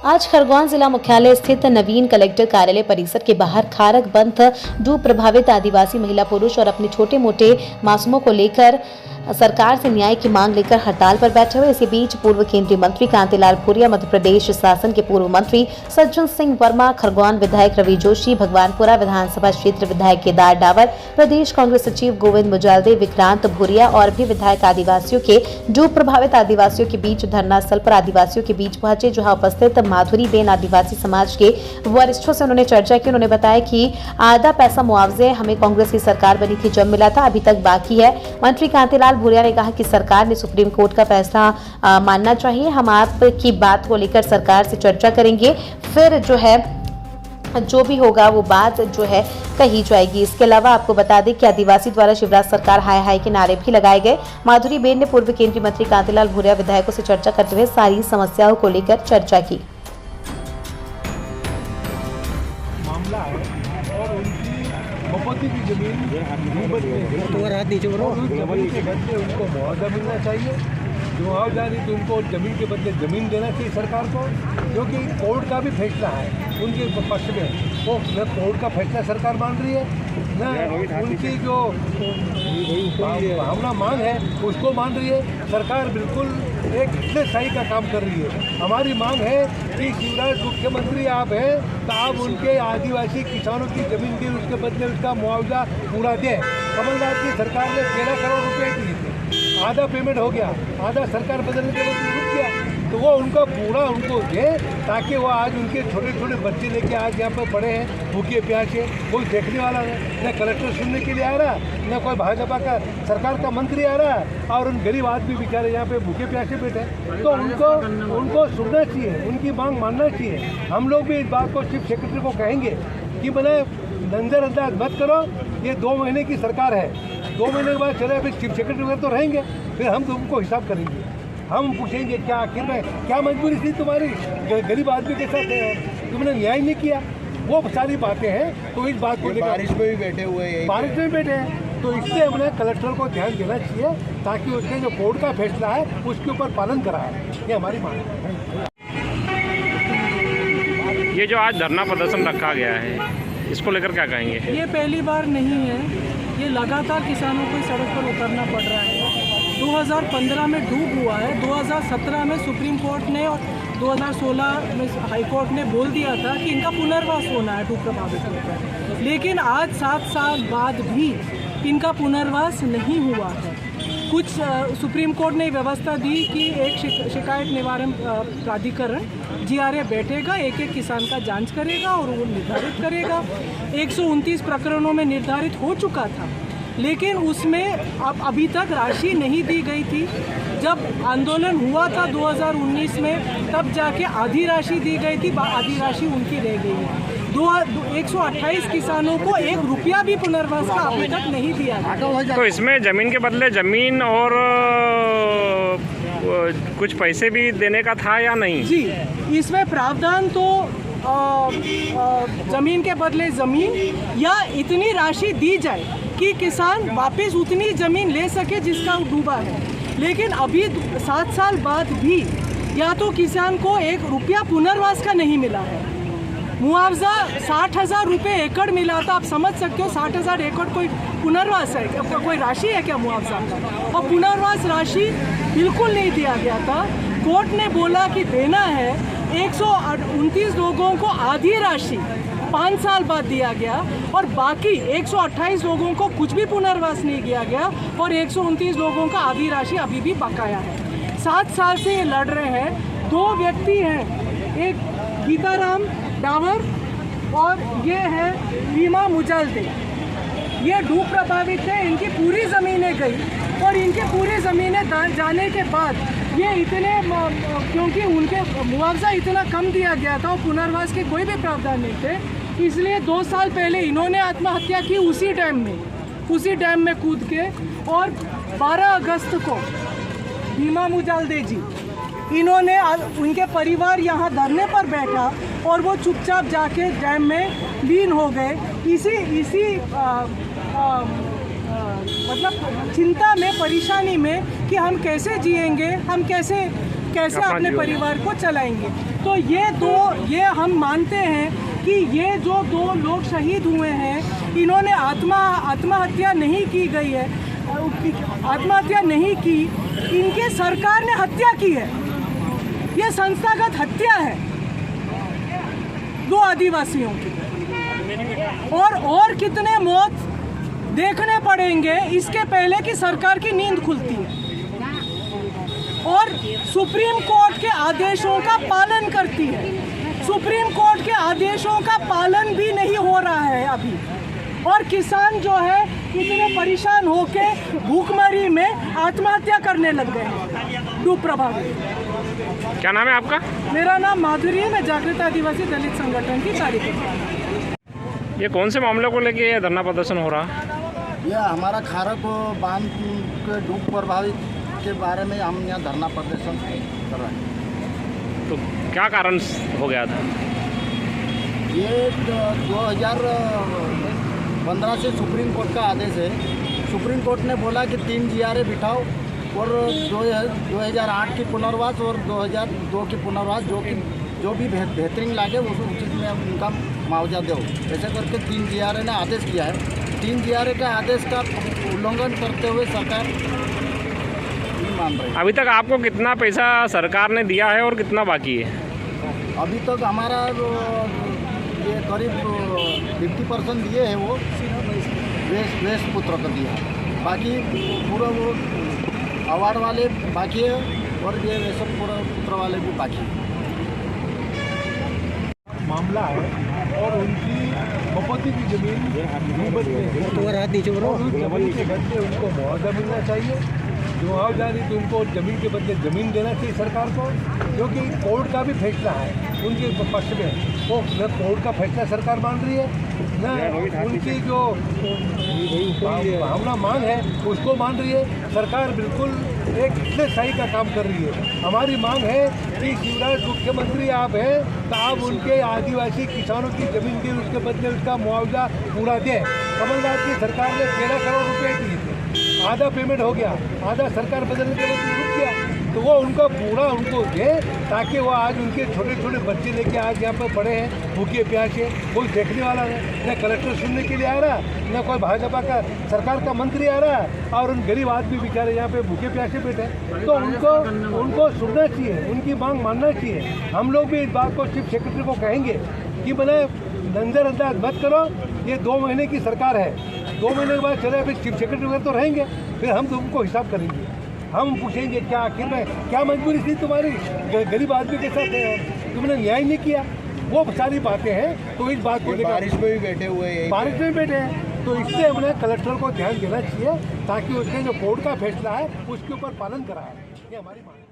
आज खरगोन जिला मुख्यालय स्थित नवीन कलेक्टर कार्यालय परिसर के बाहर खारक बंध डूब प्रभावित आदिवासी महिला पुरुष और अपने छोटे मोटे मासूमों को लेकर सरकार से न्याय की मांग लेकर हड़ताल पर बैठे हुए। इसी बीच पूर्व केंद्रीय मंत्री कांतिलाल भूरिया, मध्य प्रदेश शासन के पूर्व मंत्री सज्जन सिंह वर्मा, खरगोन विधायक रवि जोशी, भगवानपुरा विधानसभा क्षेत्र विधायक केदार डावर, प्रदेश कांग्रेस सचिव गोविंद मुजाल्दे, विक्रांत भूरिया और भी विधायक आदिवासियों के डूब प्रभावित आदिवासियों के बीच धरना स्थल पर आदिवासियों के बीच पहुंचे, जहां उपस्थित माधुरी बेन आदिवासी समाज के वरिष्ठों से उन्होंने चर्चा की। उन्होंने बताया कि आधा पैसा मुआवजे हमें कांग्रेस की सरकार बनी थी जब मिला था, अभी तक बाकी है। मंत्री कांतिलाल भूरिया ने कहा कि सरकार ने सुप्रीम कोर्ट का फैसला मानना चाहिए। हम आपकी बात को लेकर सरकार से चर्चा करेंगे, फिर जो भी होगा वो बात कही जाएगी। इसके अलावा आपको बता दें कि आदिवासी द्वारा शिवराज सरकार हाय हाय के नारे भी लगाए गए। माधुरी बेन ने पूर्व केंद्रीय मंत्री कांतिलाल भूरिया विधायकों से चर्चा करते हुए सारी समस्याओं को लेकर चर्चा की। मामला है और उनकी बपौती की जमीन जमीन के बदले उनको मुआवजा मिलना चाहिए। जो मुआवजा नहीं तो उनको जमीन के बदले जमीन देना चाहिए सरकार को, क्योंकि कोर्ट का भी फैसला है उनके पक्ष में। वो न कोर्ट का फैसला सरकार मान रही है, न उनकी जो भावना मांग है उसको मान रही है। सरकार बिल्कुल एक हिस्सेशाही का काम कर रही है। हमारी मांग है कि शिवराज मुख्यमंत्री आप हैं तो आप उनके आदिवासी किसानों की ज़मीन दी, उसके बदले उसका मुआवजा पूरा दें। कमलनाथ की सरकार ने 13 करोड़ रुपए दिए थे, आधा पेमेंट हो गया, आधा सरकार बदलने के बाद रुक गया, तो वो उनका पूरा उनको दे ताकि वो आज उनके छोटे छोटे बच्चे लेके आज यहाँ पर पड़े हैं भूखे प्यासे। कोई देखने वाला न कलेक्टर सुनने के लिए आ रहा, न कोई भाजपा का सरकार का मंत्री आ रहा, और उन गरीब आदमी बेचारे यहाँ पे भूखे प्यासे बैठे। तो उनको सुनना चाहिए, उनकी मांग मानना चाहिए। हम लोग भी इस बात को चीफ सेक्रेटरी को कहेंगे कि मैंने नजरअंदाज मत करो, ये 2 महीने की सरकार है, 2 महीने के बाद चले, अभी चीफ सेक्रेटरी वगैरह तो रहेंगे, फिर हम तुमको हिसाब करेंगे। हम पूछेंगे क्या आखिर में क्या मजबूरी थी तुम्हारी, गरीब आदमी के साथ तुमने न्याय नहीं किया, वो सारी बातें हैं। तो इस बात को बारिश में भी बैठे हुए हैं, बारिश में बैठे हैं, तो इससे हमने कलेक्टर को ध्यान देना चाहिए ताकि उसके जो कोर्ट का फैसला है उसके ऊपर पालन कराए। ये हमारी मांग है। ये जो आज धरना प्रदर्शन रखा गया है, इसको लेकर क्या कहेंगे? ये पहली बार नहीं है, ये लगातार किसानों को सड़क पर उतरना पड़ रहा है। 2015 में डूब हुआ है, 2017 में सुप्रीम कोर्ट ने और 2016 में हाई कोर्ट ने बोल दिया था कि इनका पुनर्वास होना है डूब प्रभावित, लेकिन आज 7 साल बाद भी इनका पुनर्वास नहीं हुआ है। कुछ सुप्रीम कोर्ट ने व्यवस्था दी कि एक शिकायत निवारण प्राधिकरण GRA बैठेगा, एक एक किसान का जांच करेगा और वो निर्धारित करेगा। 129 प्रकरणों में निर्धारित हो चुका था, लेकिन उसमें अब अभी तक राशि नहीं दी गई थी। जब आंदोलन हुआ था 2019 में, तब जाके आधी राशि दी गई थी, आधी राशि उनकी रह गई है। 128 किसानों को 1 रुपया भी पुनर्वास का अभी तक नहीं दिया गया। तो इसमें ज़मीन के बदले ज़मीन और कुछ पैसे भी देने का था या नहीं? जी, इसमें प्रावधान तो ज़मीन के बदले ज़मीन या इतनी राशि दी जाए कि किसान वापस उतनी ज़मीन ले सके जिसका डूबा है। लेकिन अभी 7 साल बाद भी या तो किसान को 1 रुपया पुनर्वास का नहीं मिला है। मुआवजा 60,000 रुपये एकड़ मिला था। आप समझ सकते हो 60,000 एकड़ कोई पुनर्वास है, कोई राशि है क्या मुआवजा का? और पुनर्वास राशि बिल्कुल नहीं दिया गया था। कोर्ट ने बोला कि देना है। 129 लोगों को आधी राशि 5 साल बाद दिया गया और बाकी 128 लोगों को कुछ भी पुनर्वास नहीं किया गया और 129 लोगों का आधी राशि अभी भी बकाया है। 7 साल से ये लड़ रहे हैं। 2 व्यक्ति हैं, एक गीताराम डावर और ये है रीमा मुजाल्दे। ये डूब प्रभावित है, इनकी पूरी ज़मीनें गई और इनकी पूरी ज़मीनें जाने के बाद ये इतने, क्योंकि उनके मुआवजा इतना कम दिया गया था और पुनर्वास के कोई भी प्रावधान नहीं थे, इसलिए 2 साल पहले इन्होंने आत्महत्या की उसी डैम में कूद के। और 12 अगस्त को रीमा मुजाल्दे जी, इन्होंने उनके परिवार यहाँ धरने पर बैठा और वो चुपचाप जाके डैम में लीन हो गए। इसी मतलब चिंता में, परेशानी में कि हम कैसे जिएंगे, हम कैसे अपने परिवार को चलाएंगे। तो ये हम मानते हैं कि ये जो 2 लोग शहीद हुए हैं, इन्होंने आत्महत्या नहीं की गई है, आत्महत्या नहीं की, इनके सरकार ने हत्या की है। ये संस्थागत हत्या है 2 आदिवासियों की। और कितने मौत देखने पड़ेंगे इसके पहले कि सरकार की नींद खुलती है और सुप्रीम कोर्ट के आदेशों का पालन करती है। सुप्रीम कोर्ट के आदेशों का पालन भी नहीं हो रहा है अभी, और किसान जो है इतने परेशान होके भूखमरी में आत्महत्या करने लग गए हैं डूब प्रभावित। क्या नाम है आपका? मेरा नाम माधुरी है, मैं जागृत आदिवासी दलित संगठन की कार्यकर्ता हूँ। ये कौन से मामले को लेके ये धरना प्रदर्शन हो रहा है? यह हमारा खारक बांध के डूब प्रभावित के बारे में हम यहाँ धरना प्रदर्शन कर रहे हैं। तो क्या कारण हो गया था? ये 2015 से सुप्रीम कोर्ट का आदेश है। सुप्रीम कोर्ट ने बोला कि 3 GRA बिठाओ और 2008 की पुनर्वास और 2002 की पुनर्वास जो भी बेहतरीन लागे उस चीज़ में उनका मुआवजा दो। ऐसे करके 3 GRA ने आदेश किया है। 3 GRA का आदेश का उल्लंघन करते हुए सरकार नहीं मान रही। अभी तक आपको कितना पैसा सरकार ने दिया है और कितना बाकी है? अभी तक हमारा ये करीब 50% दिए हैं, वो वेश पुत्र का दिया। बाकी पूरा वो अवार्ड वाले बाकी है और ये वेश पुत्र वाले भी बाकी है। मामला है और उनकी बपौती की जमीन डूबत में है, और उस जमीन के बदले उनको मुआवजा मिलना चाहिए। मुआवजा नहीं तो उनको जमीन के बदले ज़मीन देना चाहिए सरकार को, क्योंकि कोर्ट का भी फैसला है उनके पक्ष में। वो न कोर्ट का फैसला सरकार मान रही है, न उनकी जो भावना मांग है उसको मान रही है। सरकार बिल्कुल एक हिस्सेशाही का काम कर रही है। हमारी मांग है कि शिवराज मुख्यमंत्री आप हैं तो आप उनके आदिवासी किसानों की ज़मीन दें, उसके बदले उसका मुआवजा पूरा दें। कमलनाथ की सरकार ने 13 करोड़ रुपये दिए थे, आधा पेमेंट हो गया, आधा सरकार बदलने के लिए रुक गया। तो वो उनका पूरा उनको दे ताकि वो आज उनके छोटे छोटे बच्चे लेके आज यहाँ पर पड़े हैं भूखे प्यासे, कोई देखने वाला नहीं, न कलेक्टर सुनने के लिए आ रहा, न कोई भाजपा का सरकार का मंत्री आ रहा, और उन गरीब आदमी बेचारे यहाँ पे भूखे प्यासे बैठे। तो उनको सुनना चाहिए, उनकी मांग मानना चाहिए। हम लोग भी इस बात को चीफ सेक्रेटरी को कहेंगे कि मैंने नज़रअंदाज मत करो, ये 2 महीने की सरकार है, 2 महीने के बाद चले फिर चीफ सेक्रेटरी वगैरह तो रहेंगे, फिर हम तुमको हिसाब करेंगे। हम पूछेंगे क्या आखिर में क्या मजबूरी थी तुम्हारी, गरीब आदमी के साथ तुमने न्याय नहीं किया, वो सारी बातें हैं। तो इस बात को बारिश में भी बैठे हुए हैं, बारिश में बैठे हैं, तो इससे हमने कलेक्टर को ध्यान देना चाहिए ताकि उसके जो कोर्ट का फैसला है उसके ऊपर पालन कराए। ये हमारी मांग है।